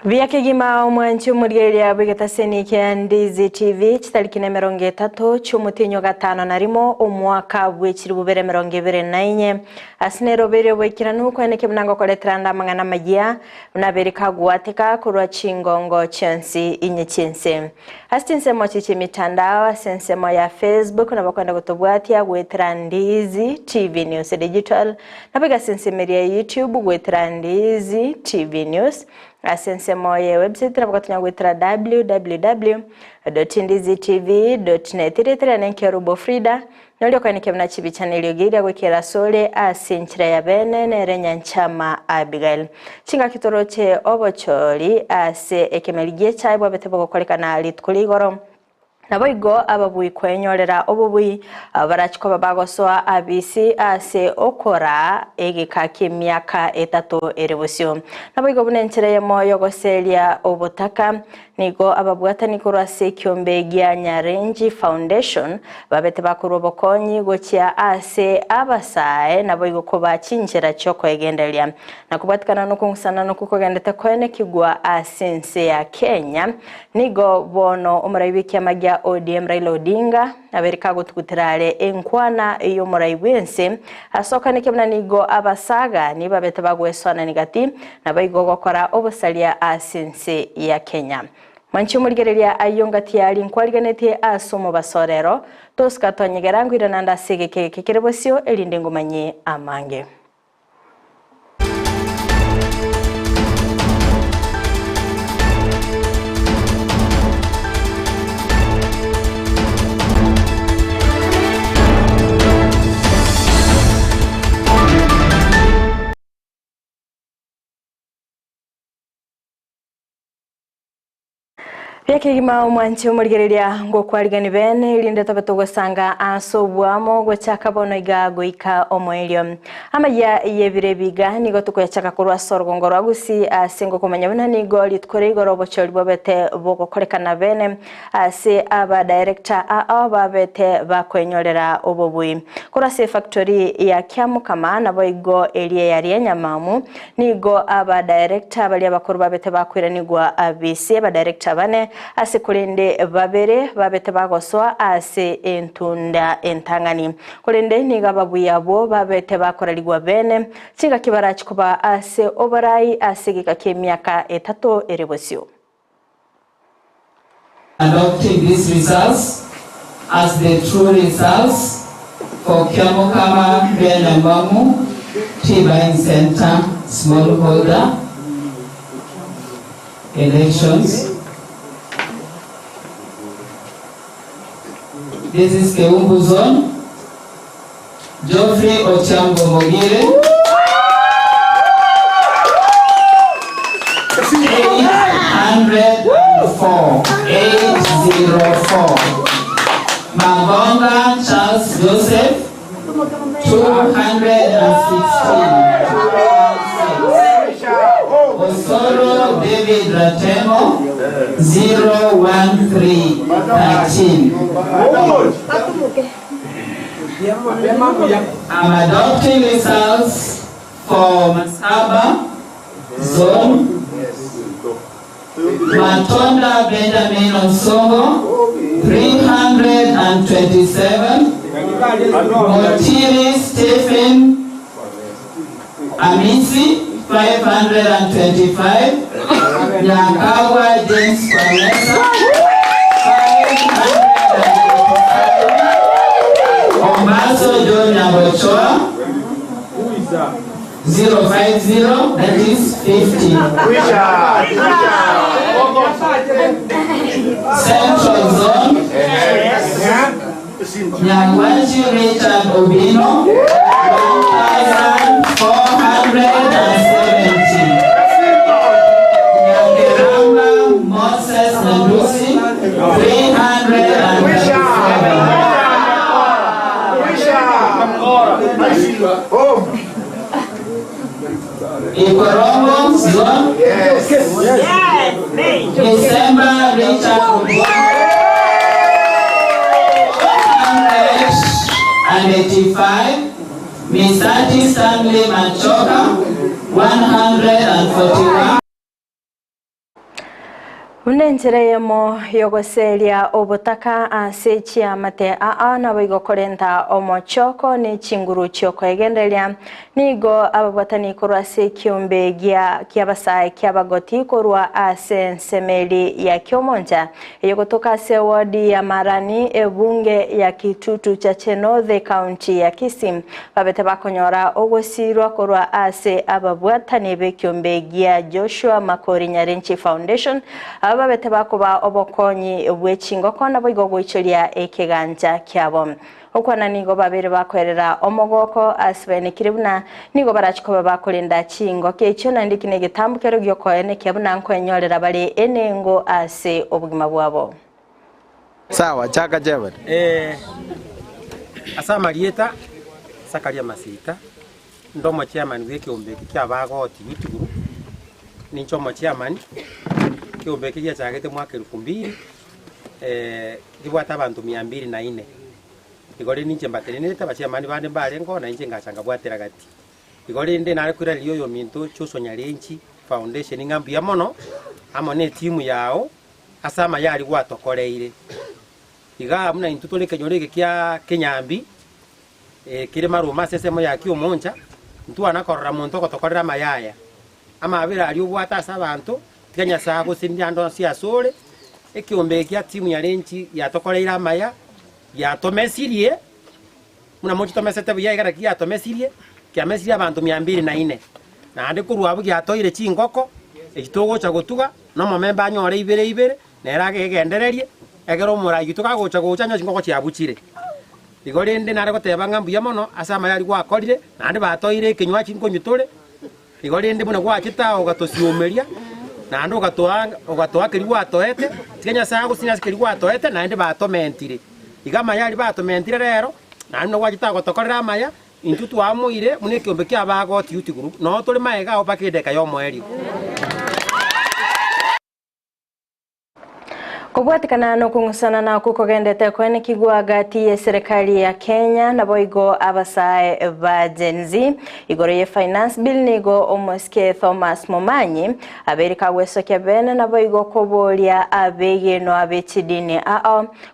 Vyakigima omwanchi omurigeria bwigetaseni kia Ndizi TV chitariki na 30 cy'umutinyo gatano narimo omwaka bw'ekiri 2024 asinero bere bwekiranu kweneke mnango koletera ndamangana magia unabereka guateka kurwa chingongo chensi inye chense astinse mochichi mitandao sensemo ya Facebook na bakwenda gutubwatia gwetera Ndizi TV News Digital na bega sensemeria YouTube gwetera Ndizi TV News asensemo ye website nabakatunya gwetera www.ndizitv.net iretera nenkerubo Frida nolyo kwanike mna chibi channel yogira gwekera sole asinchira ya bene nerenya nchama Abigail chinga kitoroche obochori ase ekemeligie chaibwa betebo gukolekana litkuligoro naboigo ababuyi kwenyorera obubuyi barachiko babagosoa abisi ase okora egikaki myaka 3 erebusyo naboigo bunenchereye moyo goselia obutaka nigo ababwatani kurase kyombe gya Nyarenji Foundation babete bakurobokonyi gochia ase abasae naboigo ko bachinjera cyoko egendelia nakubwatikana nokungusana nokukogendete kwene kigwa asense ya Kenya nigo bono omurayibiki amagya ODM Raila Odinga abereka gutukutirale enkwana iyo murayibwense asoka nikemna nigo abasaga niba bete bagweswana nigati naboigo gokora obusalia asense ya Kenya manchi murigereria ayongati yali nkwaliganete asomo basorero toskatonyegera nanda segeke kekerebosyo elinde ngumanye amange Vyakigima omwanchi omurigereria ngokwaligani bene ilinde tabetogosanga asobwamo gochaka bono igago ika omoelio amaya yebire biga nigo tukoyachaka kurwa sorgongo rwagusi asengo komanya bana nigo litkore igoro bochori bobete bogokorekana bene ase aba director aba bete bakwenyorera obobuyi kurase factory ya Kyamukama nabo igo elie yari nyamamu nigo aba director bali abakuru babete bakwiranirwa abisi aba director bane ase kulende babere babete bagoswa ase entunda entangani kulende niga babuyabo babete bakoraligwa bene kinga kibara chikuba ase obarai ase gikake myaka 3 erebosyo adopting these results as the true results for Kyamukama Benamamu T-Buying Center smallholder elections. This is Keumbu Zone. Geoffrey Ochambo Mogire. 804. Mabonga Charles Joseph. 216. Osoro David Ratemo. 01313. I'm adopting results for Masaba Zone. Matonda Benjamin Onsongo 327. Motiri Stephen Amisi 525. Nyakawa James Kwamesa 525. Ombaso John Nyabochoa 050, that is 50. Central Zone Nyangwaji Richard Obino 1470. Nyangeramba Moses Nandusi 327. Ikorongo Zone. Yes. December Richard Obino 185. Misati Stanley Machoka 141. Unenjereyemo yogoseria obutaka ase chiamate na boigokorenta omochoko ni chinguru chiokoegenderia nigo ababatani korwa ase kiombe kiabasai kiabagoti korwa ase nsemeri ya kiomonja eyogotoka ase wodi ya Marani ebunge ya Kitutu Chache North County ya Kisii babete bakonyora ogosirwa korwa ase ababwatani be kiombe gia Joshua Makori Nyarenchi Foundation babete bakuba obokonyi bwechingoko nabo igogoichoria ekeganja kyabo okwana nigo babere bakwerera omogoko asibene kiribuna nigo barachikoba bakolinda chingo kecho nandikine gitambukero gyokoene kyabuna nkwenyorera bali enengo ase obugima bwabo sawa chaka jewe asa marieta sakaria masita ndomo chairman w'ekiombe ky'abagoti y'Ituguru ninchomo chairman kiombe kia chagete mwaka 2000 kibwata abantu 204 igore ninche mbaterenete bachairman bande barengo na inche ngachanga bwatera gati igore nde nare kwira liyo minto Choso Nyarenchi Foundation ngambu ya mono amone timu yao asama yali gwatokoreire iga muna intutole kenyoreke kya Kenyambi kire maruma sesemo ya kiomonja ntu anakorora muntu gotokorera mayaya ama abira ali ubwata sabantu Kenya sago sindiando cia sore ekiombe kya timu ya Nyarenchi yatokoreira amaya yatomesirie muna mochi tomesete buya igara kya tomesirie kya mesirie abantu 204 na ande kurwa bugi atoire chingoko ekitogo cha gotuga no momemba anyore ibere na erage egendererie egero mura gituka gocha nyo chingoko cha buchire igore nde nare goteba ngambu ya mono asama yali gwakorire na ande batoire kinywa chinko nyutore igore nde muna gwachita ugatosiomeria na ando ugatoa kiri gwatoete Kenya sago sinya kiri gwatoete na ande batomentire igama yali batomentire rero na ando gwachita gotokorera amaya intutu amuire mune kiombe kya bagoti y'Ituguru no tuli maega opakideka yo mweri kubwatikana no kungusana na kukogendete kwene kigwagati ya serikali ya Kenya na boigo abasae ba Gen Z igoro ye finance bill nigo omoske Thomas Momanyi aberika weso kebene na boigo kobolia abege no abechidini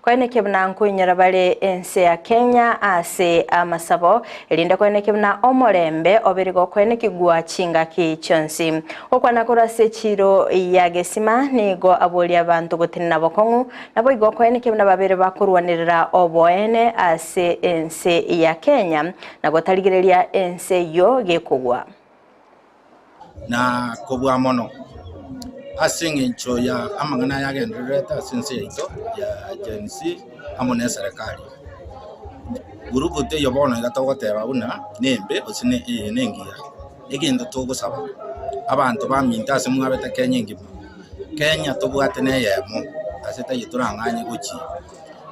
kwene kebna nkunyera bale ense ya Kenya ase amasabo elinde kwene kebna omolembe oberigo kwene kigwa chinga kichonsi okwana korase chiro ya gesima nigo abolia abantu gutinna kongu nabo igoko ene kebna babere bakurwanirira oboene ase ense ya Kenya nago taligireria ense yo gekugwa na kobwa mono asingincho ya amangana yagendereta sinse ito ya Gen Z amone serikali gurubu te yobono gatogoteba una nembe osine nengia egendo togosaba abantu baminta semwabeta Kenya ngimo Kenya tobwatene yemo aseta yituranganye guchi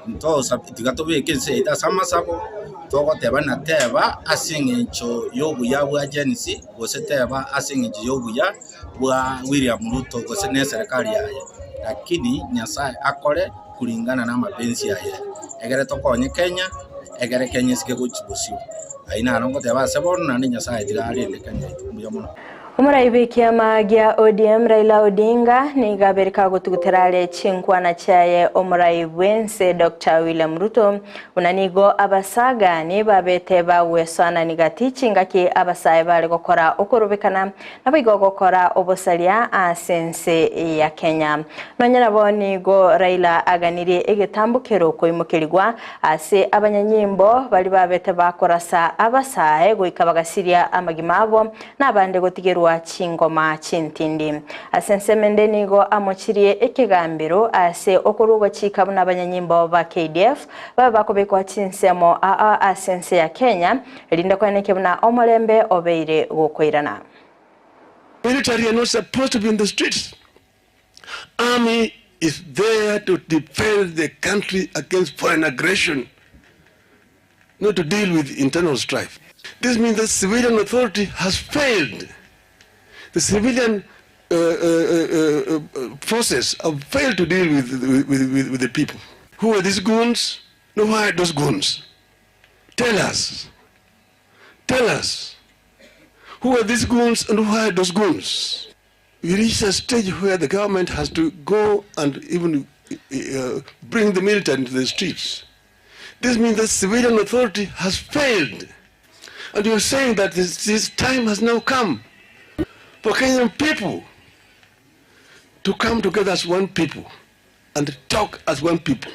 ntosa tigatobeke nse ita samasabo togoteba na teba asingincho yobuya bwa Gen Z goseteba asingincho yobuya bwa William Ruto gosene serikali yaye lakini Nyasaye akore kulingana na mapenzi yaye egere tokonye Kenya egere Kenya sike guchibusio aina arongo teba sebon na Nyasaye tirali Kenya muyamono Umuraibi kiama gia ODM Raila Odinga ni gaberika gutuguterale chinkwana chaye umuraibense Dr. William Ruto unanigo abasaga ni babete bawesana nigati chingaki abasaye bale gukora okurubikana nabigo gukora obusalia asense ya Kenya nonyera bonigo Raila aganiri egetambukero koimukirigwa ase abanyanyimbo bali babete bakorasa abasaye goikabagasiria amagimabo nabande gotigerwa chingoma chintindi asensemende nigo amochirie ekegambiro ase okurugo chikabu n'abanyanyimbo ba KDF baba bakobekwa chinsemo asense ya Kenya linda kwaneke buna omolembe obeire gokoirana. Military are not supposed to be in the streets. Army is there to defend the country against foreign aggression, not to deal with internal strife. This means the civilian authority has failed. The civilian forces have failed to deal with the people. Who are these goons? No, who are those goons? Tell us. Tell us. Who are these goons and who are those goons? we reach a stage where the government has to go and even bring the military into the streets. This means the civilian authority has failed. And you're saying that this time has now come for Kenyan people to come together as one people and talk as one people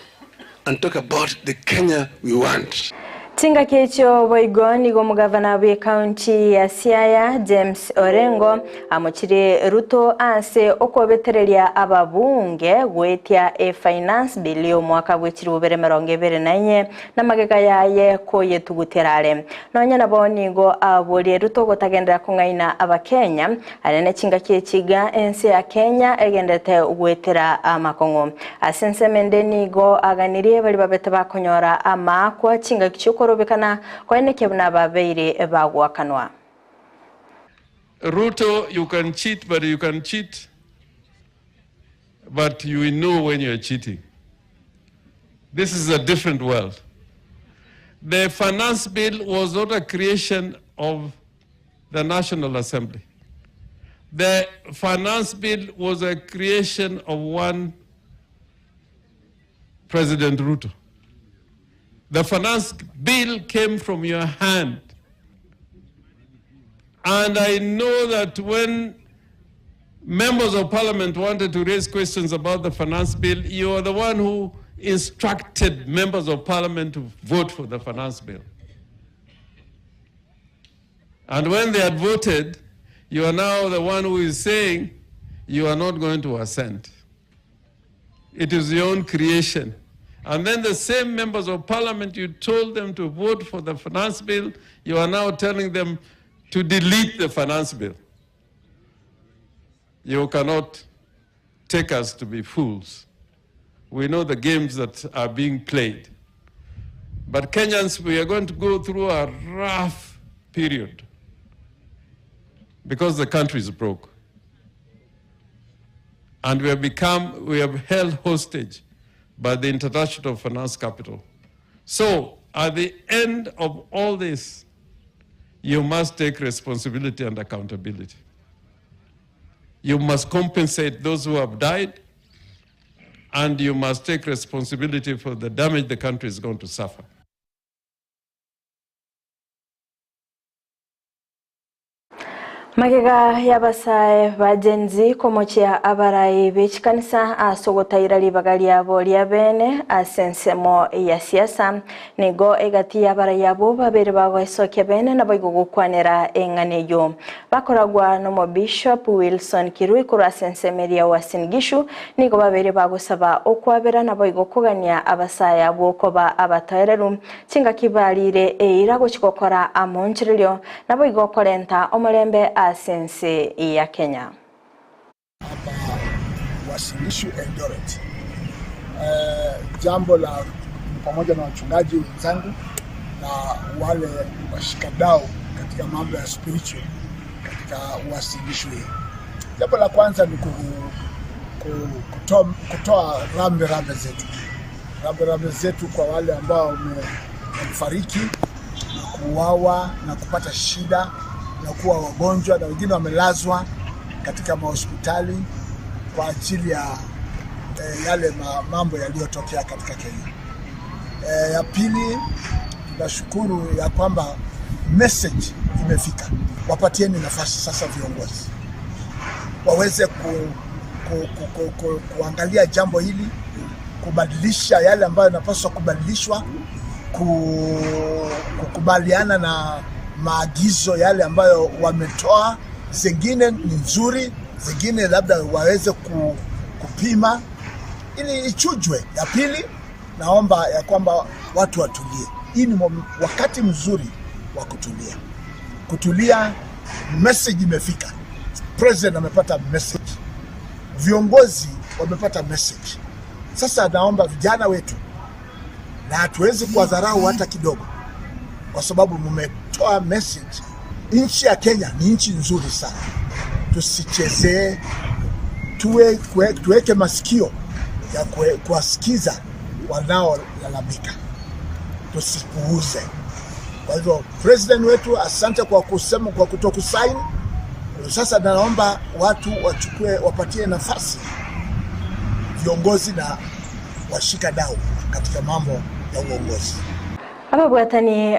and talk about the Kenya we want. Tinga kecho boigoni go mugavana we county ya Siaya James Orengo amuchire Ruto ase okobetereria ababunge gwetia finance bill yo mwaka bwechiri bubere 2024 na magega yaye ko yetuguterare nonya naboni go abori Ruto gotagendera kungaina abakenya arene chinga kechiga ense ya Kenya egendete ugwetera amakongo asense mendeni go aganirie bali babete bakonyora amakwa chinga kichoko Ruto, you can cheat, but you can cheat, but you will know when you're cheating. This is a different world. The finance bill was not a creation of the National Assembly. The finance bill was a creation of one President Ruto. The finance bill came from your hand. And I know that when members of parliament wanted to raise questions about the finance bill, you are the one who instructed members of parliament to vote for the finance bill. And when they had voted, you are now the one who is saying you are not going to assent. It is your own creation. And then the same members of parliament, you told them to vote for the finance bill, you are now telling them to delete the finance bill. You cannot take us to be fools. We know the games that are being played. But Kenyans, we are going to go through a rough period because the country is broke. And we have held hostage by the international finance capital. So, at the end of all this, you must take responsibility and accountability. You must compensate those who have died, and you must take responsibility for the damage the country is going to suffer. Magega yabasaye bagenzi komochia abarai bechikanisa asogotayira libagali yabo lyabene asensemo ya siasa nigo egati yabarai yabo babere bagwesoke bene naboigo gukwanera enganeyo bakoragwa no Bishop Wilson Kirui kura sensemeria wasingishu nigo babere bagusaba okwabera naboigo kugania abasaya bokoba abatayereru cinga kibalire eirago chikokora amonchirilyo naboigo korenta omulembe sense ya Kenya. Hapa Wasingishu Eldoret. Jambo la pamoja na wachungaji wenzangu na wale washikadau katika mambo ya spiritual katika Wasingishu hii. Jambo la kwanza ni kutoa rambe zetu. Rambe zetu kwa wale ambao wamefariki na kuuawa na kupata shida na kuwa wagonjwa na wengine wamelazwa katika mahospitali kwa ajili ya yale mambo yaliyotokea katika Kenya. Ya pili, tunashukuru ya kwamba message imefika. Wapatieni nafasi sasa viongozi waweze kuangalia jambo hili, kubadilisha yale ambayo yanapaswa kubadilishwa, kukubaliana na maagizo yale ambayo wametoa. Zingine ni nzuri, zingine labda waweze kupima ili ichujwe. Ya pili, naomba ya kwamba watu watulie. Hii ni wakati mzuri wa kutulia. Message imefika. President amepata message, viongozi wamepata message. Sasa naomba vijana wetu na hatuwezi kuwadharau hata kidogo, kwa sababu mmetoa message. Nchi ya Kenya ni nchi nzuri sana. Tusichezee, tuweke masikio ya kuwasikiza wanaolalamika. Tusipuuze. Kwa hivyo president wetu, asante kwa kusema, kwa kutokusaini, Sasa naomba watu wapatie nafasi viongozi na washika dau katika mambo ya uongozi. Ababwatani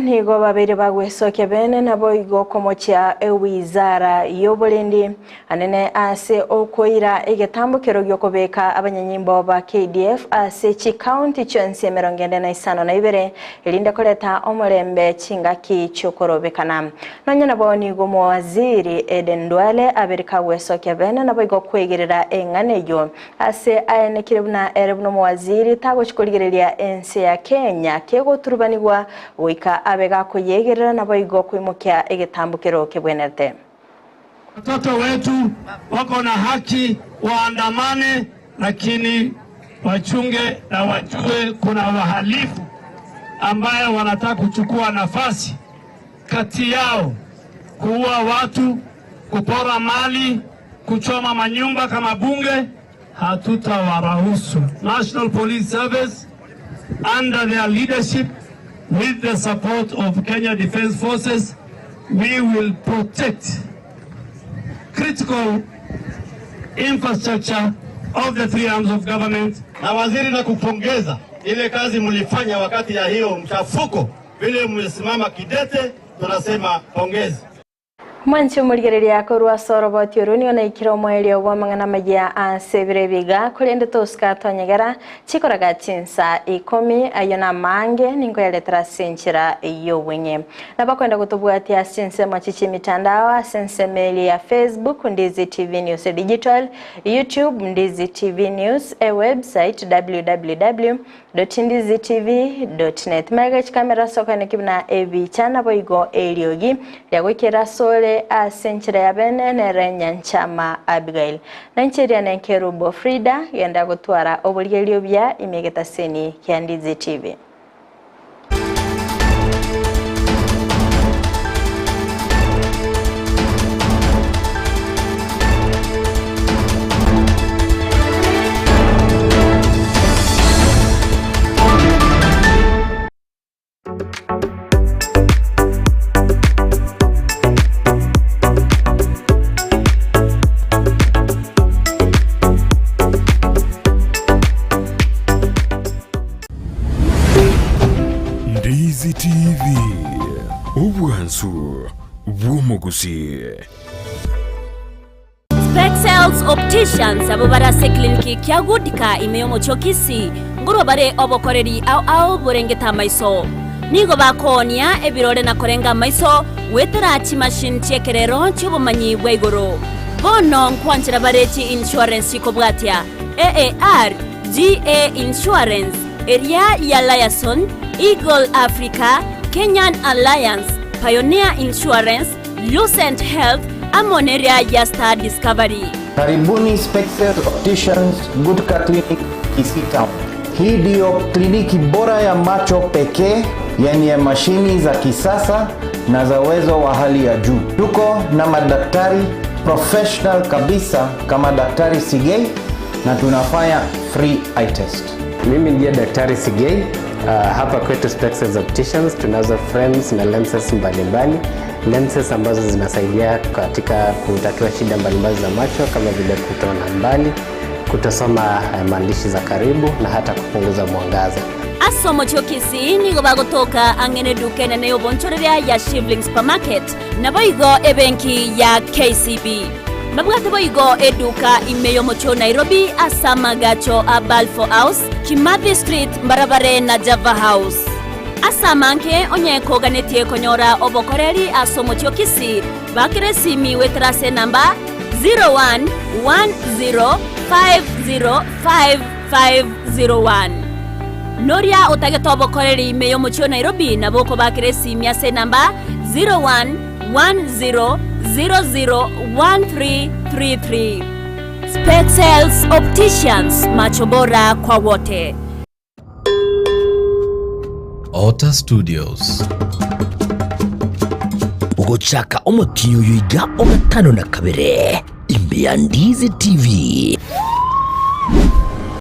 nigo babiri bagwesoke bene nabo igo komocha wizara y'oburendi anene ase okoira igetambukiro gyokobeka abanyanyimbo ba KDF ase chi county chonse 42 elinde koleta omurembe chingaki chokorobekana nonya nabo nigo waziri Eden Duale aberika gwesoke bene nabo igo kwegerera enganeyo ase ayenekiribuna erebno waziri tago chikoligereria ense ya Kenya kego turubanigwa wika abega kuyegerera nabo igo kwimukia igetambukiro kebwenete. Watoto wetu wako na haki waandamane, lakini wachunge na wajue kuna wahalifu ambaye wanataka kuchukua nafasi kati yao, kuua watu, kupora mali, kuchoma manyumba kama bunge. Hatutawaruhusu. National Police Service under their leadership with the support of Kenya Defence Forces, we will protect critical infrastructure of the three arms of government. Na waziri, na kupongeza ile kazi mlifanya wakati ya hiyo mchafuko, vile mlisimama kidete, tunasema pongezi. Mwanchi umurigereria korwa soroboti uruni ona ikiro mweli wa mangana magia ansebirebiga kulende toska tonyegera chikoraga chinsa 10 ayona mange ningo yaletera senchira iyo wenye nabakwenda kutubwatia sense machichi mitandao sense meli ya Facebook Ndizi TV News Digital, YouTube Ndizi TV News, website www.ndizitv.net. Magach kamera soka nekibna ebi chana boigo eliogi yagwekera sole asenchira ya bene nerenya nchama Abigail nanchiria nenkerubo Frida yenda gutwara obuligelio bya imegeta seni kya Ndizi TV. Ndizi TV Ubwansu Bumugusi Spexels Opticians abo barase kliniki kya gudika imeyomo chokisi nguro bare obokoreri au burengeta maiso nigo bakonia ebirore na korenga maiso wetera chi machine chekerero chubumanyi bweigoro bono nkwanchira barechi insurance kobwatia AAR GA Insurance Area ya Liason Eagle Africa, Kenyan Alliance, Pioneer Insurance, Lucent Health, Amoneria ya Star Discovery. Karibuni Spexels Opticians Goodka Clinic Kisii Town. Hii ndio kliniki bora ya macho pekee yenye mashini za kisasa na za uwezo wa hali ya juu. Tuko na madaktari professional kabisa kama Daktari Sigei na tunafanya free eye test. Mimi ndiye Daktari Sigei. Hapa kwetu Spexels Opticians tunazo frames na lenses mbalimbali. Lenses ambazo zinasaidia katika kutatua shida mbalimbali za macho kama vile kutoona mbali, kutosoma maandishi za karibu na hata kupunguza mwangaza. Asomo chokisi nigo bagotoka angene dukene na yobonchoreria ya Shivling Supermarket na boigo ebenki ya KCB. Mabwate boigo eduka imeyo mocho Nairobi asama gacho a Balfour House, Kimathi Street, Mbarabare na Java House. Asamanke onyeko ganetie konyora obokoreri asomo chokisi bakire simi wetrase namba 0110505501. Noria otageto obokoreri imeyo mocho Nairobi na boko bakire simi ase namba 0110001333. Spexels Opticians, macho bora kwa wote. Ota Studios ugochaka omotiyo yiga ogatano na kabere imbe ya Ndizi TV.